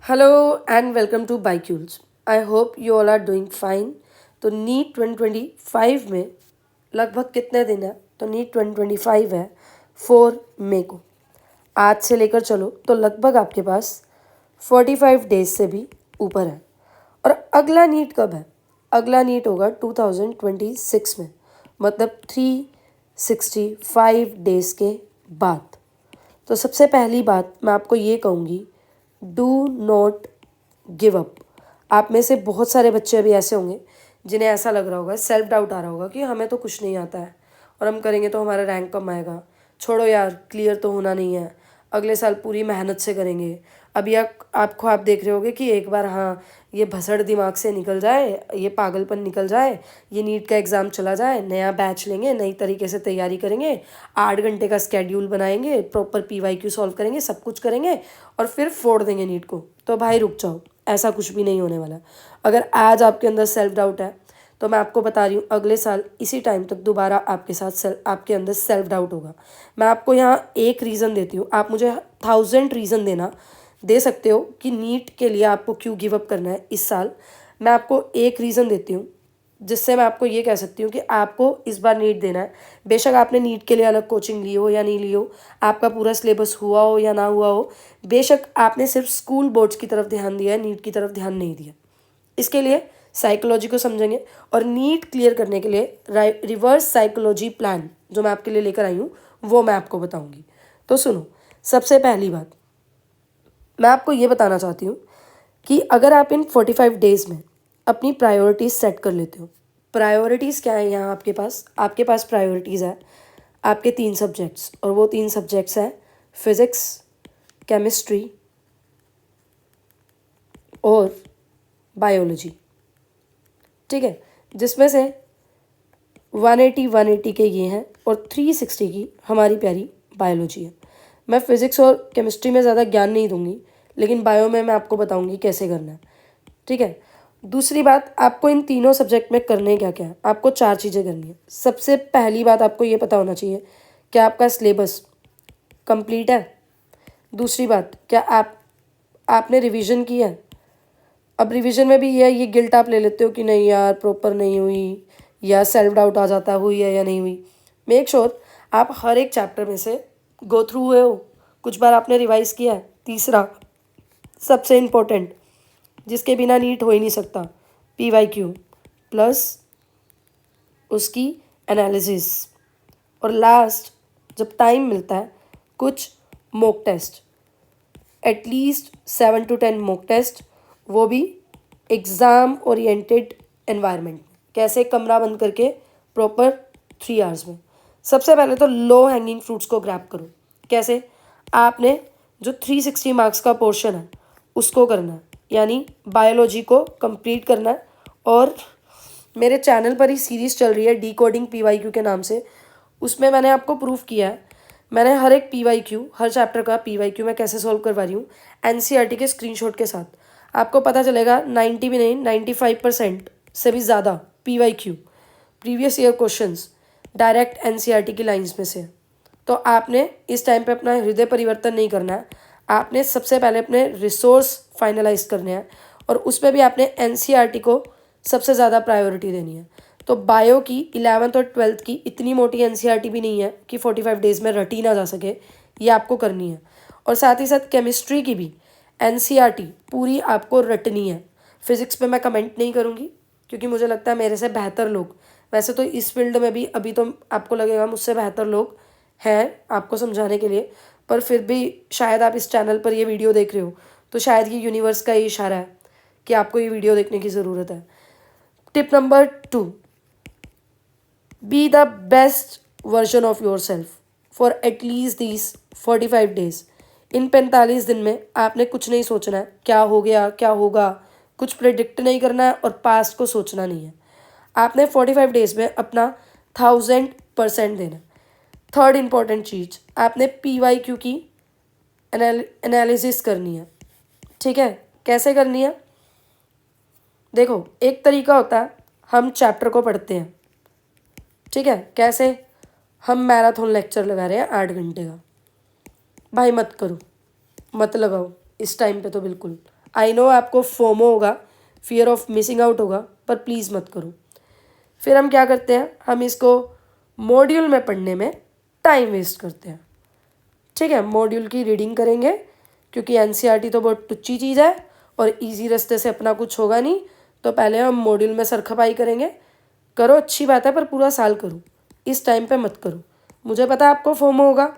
Hello and welcome to बाइक्यूल्स। I hope you all are doing fine. तो NEET 2025 में लगभग कितने दिन है? तो नीट 2025 है 4 मई को। आज से लेकर चलो तो लगभग आपके पास 45 डेज से भी ऊपर है। और अगला नीट कब है? अगला नीट होगा 2026 में, मतलब 365 डेज के बाद। तो सबसे पहली बात मैं आपको ये कहूँगी, डू नॉट गिव अप। आप में से बहुत सारे बच्चे अभी ऐसे होंगे जिन्हें ऐसा लग रहा होगा, सेल्फ डाउट आ रहा होगा कि हमें तो कुछ नहीं आता है और हम करेंगे तो हमारा रैंक कम आएगा। छोड़ो यार, क्लियर तो होना नहीं है, अगले साल पूरी मेहनत से करेंगे। अभी आप ख्वाब देख रहे होगे कि एक बार हाँ ये भसड़ दिमाग से निकल जाए, ये पागलपन निकल जाए, ये नीट का एग्ज़ाम चला जाए, नया बैच लेंगे, नई तरीके से तैयारी करेंगे, 8 घंटे का स्केड्यूल बनाएंगे, प्रॉपर PYQ सॉल्व करेंगे, सब कुछ करेंगे और फिर फोड़ देंगे नीट को। तो भाई रुक जाओ, ऐसा कुछ भी नहीं होने वाला। अगर आज आपके अंदर सेल्फ डाउट है तो मैं आपको बता रही हूँ, अगले साल इसी टाइम तक दोबारा आपके अंदर सेल्फ डाउट होगा। मैं आपको यहाँ एक रीज़न देती हूँ, आप मुझे 1000 रीज़न दे सकते हो कि नीट के लिए आपको क्यों गिव अप करना है इस साल। मैं आपको एक रीज़न देती हूँ जिससे मैं आपको ये कह सकती हूँ कि आपको इस बार नीट देना है। बेशक आपने नीट के लिए अलग कोचिंग ली हो या नहीं ली हो, आपका पूरा सिलेबस हुआ हो या ना हुआ हो, बेशक आपने सिर्फ स्कूल बोर्ड्स की तरफ ध्यान दिया है, नीट की तरफ ध्यान नहीं दिया। इसके लिए साइकोलॉजी को समझेंगे और नीट क्लियर करने के लिए रिवर्स साइकोलॉजी प्लान जो मैं आपके लिए लेकर आई हूँ वो मैं आपको बताऊँगी। तो सुनो, सबसे पहली बात मैं आपको ये बताना चाहती हूँ कि अगर आप इन 45 डेज में अपनी प्रायोरिटीज़ सेट कर लेते हो। प्रायोरिटीज़ क्या है यहाँ आपके पास प्रायोरिटीज़ है आपके 3 सब्जेक्ट्स, और वो 3 सब्जेक्ट्स हैं फिज़िक्स, केमिस्ट्री और बायोलॉजी। ठीक है, जिसमें से 180 के ये हैं और 360 की हमारी प्यारी बायोलॉजी है। मैं फिज़िक्स और केमिस्ट्री में ज़्यादा ज्ञान नहीं दूंगी, लेकिन बायो में मैं आपको बताऊंगी कैसे करना है। ठीक है, दूसरी बात, आपको इन तीनों सब्जेक्ट में करने क्या क्या है? आपको 4 चीज़ें करनी है। सबसे पहली बात आपको ये पता होना चाहिए कि आपका सिलेबस कंप्लीट है। दूसरी बात, क्या आपने रिवीजन की है? अब रिवीजन में भी ये गिल्ट आप ले लेते हो कि नहीं यार प्रॉपर नहीं हुई, या सेल्फ डाउट आ जाता है हुई है या नहीं हुई। मेक श्योर आप हर एक चैप्टर में से गो थ्रू हुए हो, कुछ बार आपने रिवाइज किया है। तीसरा सबसे इम्पोर्टेंट, जिसके बिना नीट हो ही नहीं सकता, PYQ प्लस उसकी एनालिसिस। और लास्ट, जब टाइम मिलता है, कुछ mock test, at least 7 to 10 mock test, वो भी एग्ज़ाम ओरिएंटेड एनवायरनमेंट। कैसे? कमरा बंद करके प्रॉपर 3 आवर्स में। सबसे पहले तो लो हैंगिंग फ्रूट्स को ग्रैब करो। कैसे? आपने जो 360 मार्क्स का पोर्शन है उसको करना है, यानी बायोलॉजी को कंप्लीट करना है। और मेरे चैनल पर ही सीरीज़ चल रही है डिकोडिंग PYQ के नाम से, उसमें मैंने आपको प्रूफ किया है। मैंने हर एक PYQ, हर चैप्टर का PYQ मैं कैसे सॉल्व करवा रही हूँ NCERT के स्क्रीनशॉट के साथ। आपको पता चलेगा 90 भी नहीं 95% से भी ज़्यादा PYQ previous year questions direct NCERT की लाइंस में से। तो आपने इस टाइम पे अपना हृदय परिवर्तन नहीं करना है, आपने सबसे पहले अपने रिसोर्स फाइनलाइज करने हैं और उसमें भी आपने NCERT को सबसे ज़्यादा प्रायोरिटी देनी है। तो बायो की 11th और 12th की इतनी मोटी NCERT भी नहीं है कि 45 डेज़ में रटी ना जा सके, ये आपको करनी है। और साथ ही साथ केमिस्ट्री की भी NCERT पूरी आपको रटनी है। फिज़िक्स पे मैं कमेंट नहीं करूँगी क्योंकि मुझे लगता है मेरे से बेहतर लोग, वैसे तो इस फील्ड में भी अभी तो आपको लगेगा मुझसे बेहतर लोग हैं आपको समझाने के लिए, पर फिर भी शायद आप इस चैनल पर ये वीडियो देख रहे हो तो शायद ये यूनिवर्स का ही इशारा है कि आपको ये वीडियो देखने की ज़रूरत है। Tip number 2, be the best version of yourself for at least these 45 days. इन 45 दिन में आपने कुछ नहीं सोचना है क्या हो गया क्या होगा, कुछ प्रिडिक्ट नहीं करना है और पास्ट को सोचना नहीं है। आपने 45 डेज में अपना 1000% देना है। थर्ड इम्पॉर्टेंट चीज़, आपने PYQ की एनालिसिस करनी है। ठीक है, कैसे करनी है? देखो, एक तरीका होता है हम चैप्टर को पढ़ते हैं, ठीक है, कैसे? हम मैराथन लेक्चर लगा रहे हैं 8 घंटे का, भाई मत करो, मत लगाओ इस टाइम पे तो बिल्कुल। आई नो आपको फोमो होगा, फियर ऑफ मिसिंग आउट होगा, पर प्लीज़ मत करो। फिर हम क्या करते हैं, हम इसको मॉड्यूल में पढ़ने में टाइम वेस्ट करते हैं। ठीक है, मॉड्यूल की रीडिंग करेंगे क्योंकि एनसीईआरटी तो बहुत टुच्ची चीज़ है और इजी रास्ते से अपना कुछ होगा नहीं, तो पहले हम मॉड्यूल में सरखपाई करेंगे। करो, अच्छी बात है, पर पूरा साल करो, इस टाइम पे मत करो। मुझे पता है आपको फोमो होगा,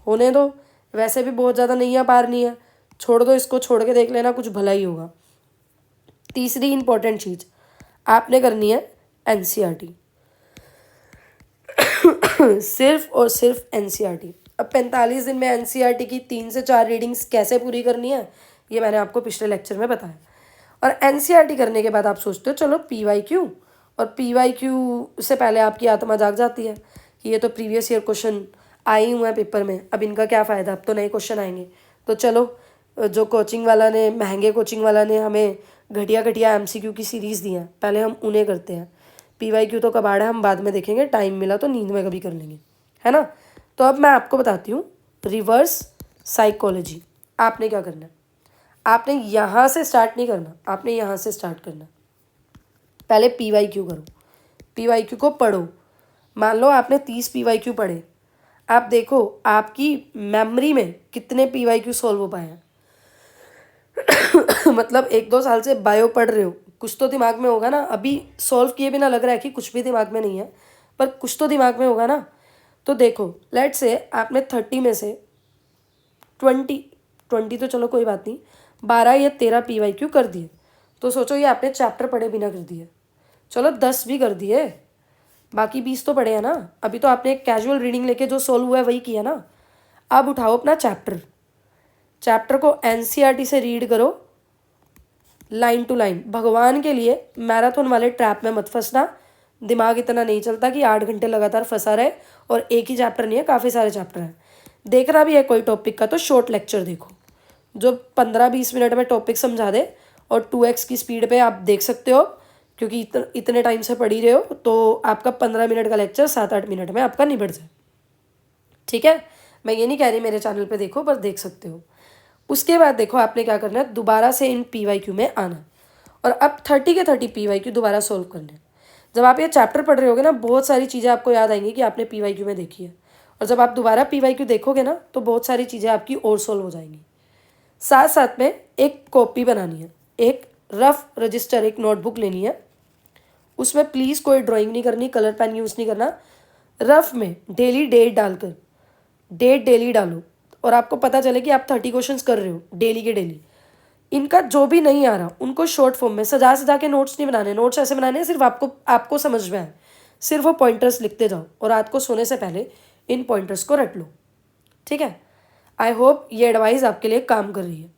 होने दो, वैसे भी बहुत ज़्यादा नहीं है, पार नहीं है, छोड़ दो इसको, छोड़ के देख लेना, कुछ भला ही होगा। तीसरी इंपॉर्टेंट चीज़ आपने करनी है एनसीईआरटी, सिर्फ और सिर्फ एनसीईआरटी। अब 45 दिन में एनसीईआरटी की 3 से 4 रीडिंग्स कैसे पूरी करनी है, ये मैंने आपको पिछले लेक्चर में बताया। और एनसीईआरटी करने के बाद आप सोचते हो चलो पीवाईक्यू, और पीवाईक्यू से पहले आपकी आत्मा जाग जाती है कि ये तो प्रीवियस ईयर क्वेश्चन आए हुए हैं पेपर में, अब इनका क्या फ़ायदा, अब तो नए क्वेश्चन आएंगे। तो चलो, जो कोचिंग वाला ने, महंगे कोचिंग वाला ने हमें घटिया घटिया एमसीक्यू की सीरीज़ दी है, पहले हम उन्हें करते हैं। पीवाईक्यू तो कबाड़ है, हम बाद में देखेंगे, टाइम मिला तो नींद में कभी कर लेंगे, है ना। तो अब मैं आपको बताती हूँ रिवर्स साइकोलॉजी। आपने क्या करना है, आपने यहाँ से स्टार्ट नहीं करना, आपने यहाँ से स्टार्ट करना। पहले पीवाईक्यू करो, पीवाईक्यू को पढ़ो। मान लो आपने 30 पीवाईक्यू पढ़े, आप देखो आपकी मेमोरी में कितने पीवाईक्यू सॉल्व हो पाए हैं। मतलब 1-2 साल से बायो पढ़ रहे हो, कुछ तो दिमाग में होगा ना। अभी सॉल्व किए बिना लग रहा है कि कुछ भी दिमाग में नहीं है, पर कुछ तो दिमाग में होगा ना। तो देखो, लेट से आपने 30 में से 20 तो चलो कोई बात नहीं, 12 या 13 पीवाईक्यू कर दिए, तो सोचो ये आपने चैप्टर पढ़े बिना कर दिए। चलो 10 भी कर दिए, बाकी 20 तो पढ़े हैं ना। अभी तो आपने एक कैजुअल रीडिंग लेके जो सॉल्व हुआ है वही किया ना। अब उठाओ अपना चैप्टर को एनसीईआरटी से रीड करो लाइन टू लाइन। भगवान के लिए मैराथन वाले ट्रैप में मत फंसना, दिमाग इतना नहीं चलता कि 8 घंटे लगातार फंसा रहे, और एक ही चैप्टर नहीं है, काफ़ी सारे चैप्टर हैं। देखना भी है कोई टॉपिक का तो शॉर्ट लेक्चर देखो, जो 15-20 मिनट में टॉपिक समझा दे, और 2x की स्पीड पे आप देख सकते हो, क्योंकि इतने टाइम से पढ़ ही रहे हो, तो आपका 15 मिनट का लेक्चर 7-8 मिनट में आपका निबट जाए। ठीक है, मैं ये नहीं कह रही मेरे चैनल पे देखो, पर देख सकते हो। उसके बाद देखो आपने क्या करना है, दोबारा से इन पीवाईक्यू में आना, और अब 30 के 30 पीवाईक्यू दोबारा सोल्व करने हैं। जब आप ये चैप्टर पढ़ रहे होगे ना, बहुत सारी चीज़ें आपको याद आएंगी कि आपने पीवाईक्यू में देखी है, और जब आप दोबारा पीवाईक्यू देखोगे ना, तो बहुत सारी चीज़ें आपकी और सोल्व हो जाएंगी। साथ साथ में एक कॉपी बनानी है, एक रफ रजिस्टर, एक नोटबुक लेनी है। उसमें प्लीज़ कोई ड्राइंग नहीं करनी, कलर पेन यूज़ नहीं करना। रफ में डेली डेट डालकर, डेट डेली डालो, और आपको पता चले कि आप 30 क्वेश्चंस कर रहे हो डेली के डेली। इनका जो भी नहीं आ रहा उनको शॉर्ट फॉर्म में सजा सजा के नोट्स नहीं बनाने, नोट्स ऐसे बनाने हैं सिर्फ आपको समझ में आए, सिर्फ वो पॉइंटर्स लिखते जाओ, और रात को सोने से पहले इन पॉइंटर्स को रट लो। ठीक है, आई होप ये एडवाइस आपके लिए काम कर रही है।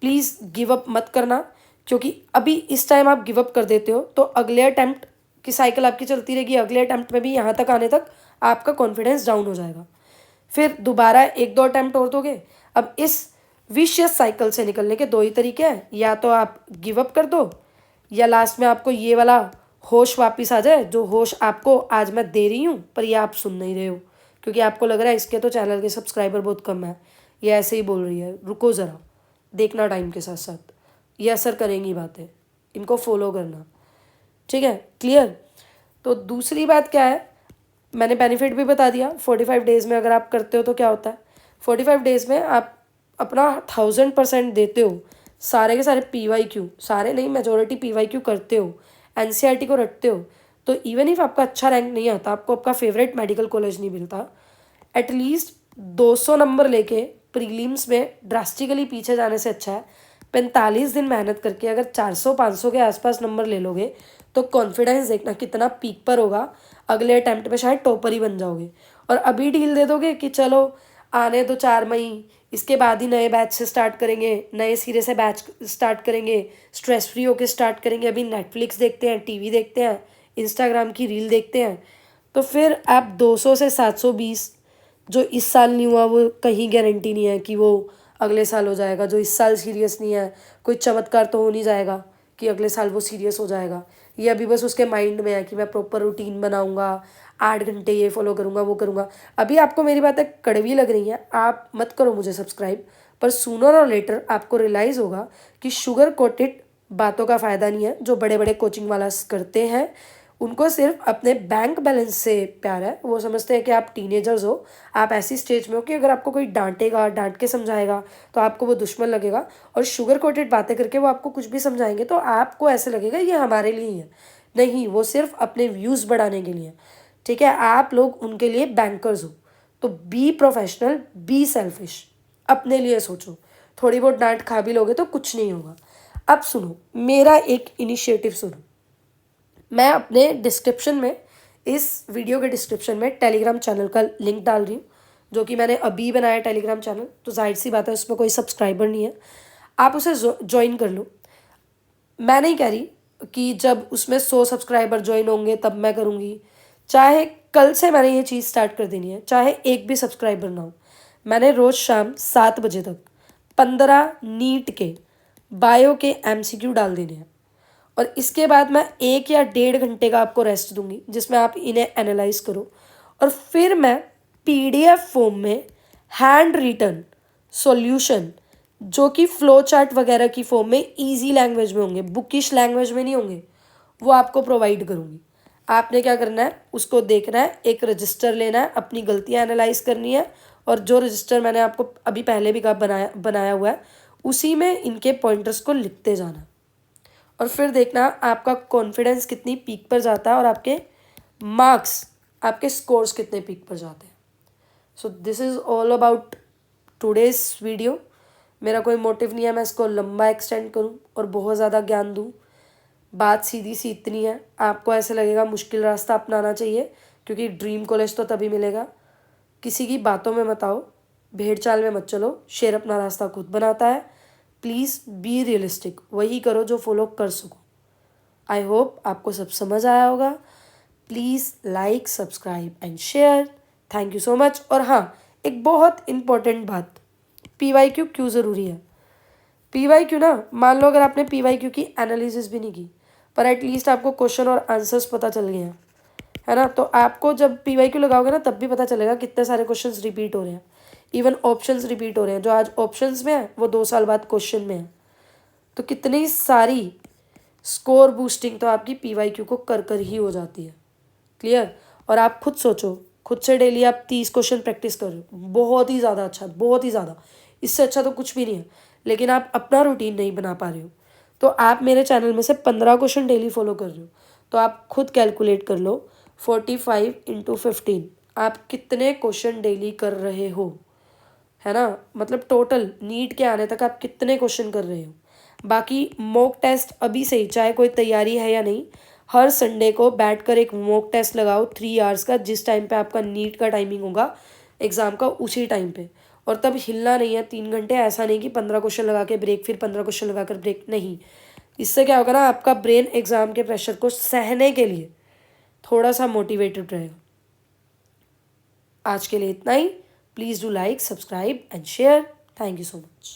प्लीज़ गिव अप मत करना, क्योंकि अभी इस टाइम आप गिव अप कर देते हो तो अगले अटैम्प्ट की साइकिल आपकी चलती रहेगी, अगले अटैम्प्ट में भी यहाँ तक आने तक आपका कॉन्फिडेंस डाउन हो जाएगा, फिर दोबारा 1-2 अटैम्प्ट और दोगे। अब इस विशियस साइकिल से निकलने के 2 ही तरीके हैं, या तो आप गिव अप कर दो, या लास्ट में आपको ये वाला होश वापस आ जाए, जो होश आपको आज मैं दे रही हूँ, पर ये आप सुन नहीं रहे हो, क्योंकि आपको लग रहा है इसके तो चैनल के सब्सक्राइबर बहुत कम है, ये ऐसे ही बोल रही है। रुको ज़रा, देखना टाइम के साथ साथ, ये असर करेंगी बातें, इनको फॉलो करना। ठीक है, क्लियर। तो दूसरी बात क्या है, मैंने बेनिफिट भी बता दिया। 45 डेज़ में अगर आप करते हो तो क्या होता है, 45 डेज़ में आप अपना 1000% देते हो, सारे के सारे पीवाईक्यू, सारे नहीं मेजोरिटी पीवाईक्यू करते हो, एनसीईआरटी को रटते हो, तो इवन इफ आपका अच्छा रैंक नहीं आता, आपको आपका फेवरेट मेडिकल कॉलेज नहीं मिलता, एटलीस्ट 200 नंबर लेके प्रीलिम्स में ड्रास्टिकली पीछे जाने से अच्छा है 45 दिन मेहनत करके अगर 400-500 के आसपास नंबर ले लोगे, तो कॉन्फिडेंस देखना कितना पीक पर होगा, अगले अटैम्प्ट में शायद टॉपर ही बन जाओगे। और अभी डील दे दोगे कि चलो आने दो 4 मई, इसके बाद ही नए बैच से स्टार्ट करेंगे, नए सिरे से बैच स्टार्ट करेंगे, स्ट्रेस फ्री होके स्टार्ट करेंगे, अभी नेटफ्लिक्स देखते हैं, टीवी देखते हैं, इंस्टाग्राम की रील देखते हैं, तो फिर आप 200 से 720 जो इस साल नहीं हुआ वो कहीं गारंटी नहीं है कि वो अगले साल हो जाएगा। जो इस साल सीरियस नहीं है, कोई चमत्कार तो हो नहीं जाएगा कि अगले साल वो सीरियस हो जाएगा। ये अभी बस उसके माइंड में है कि मैं प्रॉपर रूटीन बनाऊंगा, 8 घंटे ये फॉलो करूंगा, वो करूंगा। अभी आपको मेरी बातें कड़वी लग रही हैं, आप मत करो मुझे सब्सक्राइब, पर सूनर और लेटर आपको रियलाइज़ होगा कि शुगर कोटेड बातों का फ़ायदा नहीं है। जो बड़े बड़े कोचिंग वाला करते हैं उनको सिर्फ अपने बैंक बैलेंस से प्यार है। वो समझते हैं कि आप टीनेजर्स हो, आप ऐसी स्टेज में हो कि अगर आपको कोई डांटेगा, डांट के समझाएगा तो आपको वो दुश्मन लगेगा, और शुगर कोटेड बातें करके वो आपको कुछ भी समझाएंगे तो आपको ऐसे लगेगा ये हमारे लिए ही है। नहीं, वो सिर्फ अपने व्यूज़ बढ़ाने के लिए है। ठीक है, आप लोग उनके लिए बैंकर्स हो। तो बी प्रोफेशनल, बी सेल्फिश, अपने लिए सोचो। थोड़ी बहुत डांट खा भी लोगे तो कुछ नहीं होगा। अब सुनो मेरा एक इनिशिएटिव सुनो। मैं अपने डिस्क्रिप्शन में, इस वीडियो के डिस्क्रिप्शन में टेलीग्राम चैनल का लिंक डाल रही हूँ, जो कि मैंने अभी बनाया टेलीग्राम चैनल। तो जाहिर सी बात है उसमें कोई सब्सक्राइबर नहीं है, आप उसे ज्वाइन कर लो। मैं नहीं कह रही कि जब उसमें 100 सब्सक्राइबर ज्वाइन होंगे तब मैं करूँगी। चाहे कल से मैंने ये चीज़ स्टार्ट कर देनी है, चाहे एक भी सब्सक्राइबर ना हो। मैंने रोज़ शाम 7 बजे तक 15 नीट के बायो के MCQ डाल देने हैं, और इसके बाद मैं 1 या 1.5 घंटे का आपको रेस्ट दूंगी जिसमें आप इन्हें एनालाइज करो, और फिर मैं PDF फॉर्म में हैंड रिटन सॉल्यूशन, जो कि फ्लो चार्ट वगैरह की फॉर्म में इजी लैंग्वेज में होंगे, बुकिश लैंग्वेज में नहीं होंगे, वो आपको प्रोवाइड करूँगी। आपने क्या करना है, उसको देखना है, एक रजिस्टर लेना है, अपनी गलतियाँ एनालाइज करनी है, और जो रजिस्टर मैंने आपको अभी पहले भी कहा बनाया हुआ है उसी में इनके पॉइंटर्स को लिखते जाना, और फिर देखना आपका कॉन्फिडेंस कितनी पीक पर जाता है और आपके मार्क्स, आपके स्कोर्स कितने पीक पर जाते हैं। So this is all about today's video. मेरा कोई मोटिव नहीं है मैं इसको लंबा एक्सटेंड करूं और बहुत ज़्यादा ज्ञान दूं। बात सीधी सी इतनी है, आपको ऐसे लगेगा मुश्किल रास्ता अपनाना चाहिए, क्योंकि ड्रीम कॉलेज तो तभी मिलेगा। किसी की बातों में मत आओ, भेड़ चाल में मत चलो, शेर अपना रास्ता खुद बनाता है। प्लीज़ बी रियलिस्टिक, वही करो जो फॉलो कर सको। आई होप आपको सब समझ आया होगा। Please like, subscribe and share. Thank you so much. और हाँ, एक बहुत इम्पॉर्टेंट बात, PYQ क्यों ज़रूरी है। PYQ ना, मान लो अगर आपने PYQ की एनालिसिस भी नहीं की, पर एटलीस्ट आपको क्वेश्चन और आंसर्स पता चल गए हैं, है ना, तो आपको जब PYQ लगाओगे ना तब भी पता चलेगा कितने सारे क्वेश्चंस रिपीट हो रहे हैं। इवन ऑप्शंस रिपीट हो रहे हैं, जो आज ऑप्शंस में है वो 2 साल बाद क्वेश्चन में है। तो कितनी सारी स्कोर बूस्टिंग तो आपकी PYQ को कर ही हो जाती है। क्लियर। और आप खुद सोचो, खुद से डेली आप 30 क्वेश्चन प्रैक्टिस कर रहे हो, बहुत ही ज़्यादा अच्छा, बहुत ही ज़्यादा, इससे अच्छा तो कुछ भी नहीं है। लेकिन आप अपना रूटीन नहीं बना पा रहे हो, तो आप मेरे चैनल में से 15 क्वेश्चन डेली फॉलो कर रहे हो, तो आप खुद कैलकुलेट कर लो 45 × 15 आप कितने क्वेश्चन डेली कर रहे हो, है ना। मतलब टोटल नीट के आने तक आप कितने क्वेश्चन कर रहे हो। बाकी मॉक टेस्ट अभी से ही, चाहे कोई तैयारी है या नहीं, हर संडे को बैठकर एक मॉक टेस्ट लगाओ 3 आवर्स का, जिस टाइम पे आपका नीट का टाइमिंग होगा एग्ज़ाम का उसी टाइम पे, और तब हिलना नहीं है 3 घंटे। ऐसा नहीं कि 15 क्वेश्चन लगा के ब्रेक, फिर 15 क्वेश्चन लगा कर ब्रेक, नहीं। इससे क्या होगा ना, आपका ब्रेन एग्ज़ाम के प्रेशर को सहने के लिए थोड़ा सा मोटिवेटेड रहेगा। आज के लिए इतना ही। Please do like, subscribe and share. Thank you so much.